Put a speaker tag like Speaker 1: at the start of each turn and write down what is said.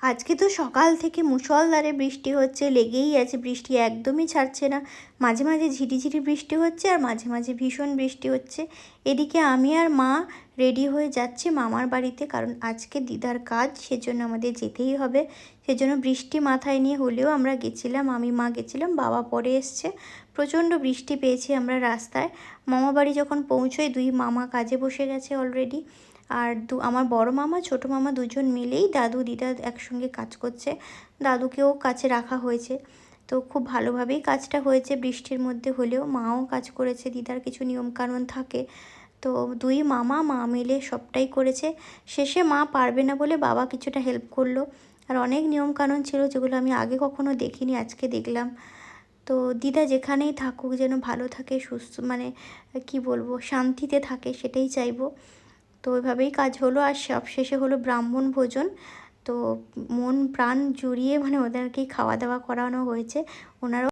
Speaker 1: আজকে তো সকাল থেকে মুষলধারে বৃষ্টি হচ্ছে, লেগেই আছে বৃষ্টি, একদমই ছাড়ছে না। মাঝে মাঝে ঝিরিঝিরি বৃষ্টি হচ্ছে আর মাঝে মাঝে ভীষণ বৃষ্টি হচ্ছে। এদিকে আমি আর মা রেডি হয়ে যাচ্ছি মামার বাড়িতে, কারণ আজকে দিদার কাজ, সেজন্য আমাদের যেতেই হবে। সেজন্য বৃষ্টি মাথায় নিয়ে হলেও আমরা গেছিলাম, আমি মা গেছিলাম, বাবা পরে এসছে। প্রচণ্ড বৃষ্টি পেয়েছি আমরা রাস্তায়। মামা বাড়ি যখন পৌঁছোই, দুই মামা কাজে বসে গেছে অলরেডি। আর আমার বড় মামা ছোট মামা দুজন মিলেই দাদু দিদা একসঙ্গে কাজ করছে। দাদুকেও কাছে রাখা হয়েছে, তো খুব ভালোভাবেই কাজটা হয়েছে বৃষ্টির মধ্যে হলেও। মাও কাজ করেছে, দিদার কিছু নিয়মকানুন থাকে, তো দুই মামা মা মিলে সবটাই করেছে। শেষে মা পারবে না বলে বাবা কিছুটা হেল্প করলো। আর অনেক নিয়মকানুন ছিল যেগুলো আমি আগে কখনো দেখিনি, আজকে দেখলাম। তো দিদা যেখানেই থাকুক যেন ভালো থাকে, সুস্থ, মানে কি বলবো, শান্তিতে থাকে, সেটাই চাইবো। তো ওইভাবেই কাজ হলো। আর সব শেষে হলো ব্রাহ্মণ ভোজন। তো মন প্রাণ জুড়িয়ে মানে ওদেরকেই খাওয়া দাওয়া করানো হয়েছে। ওনারাও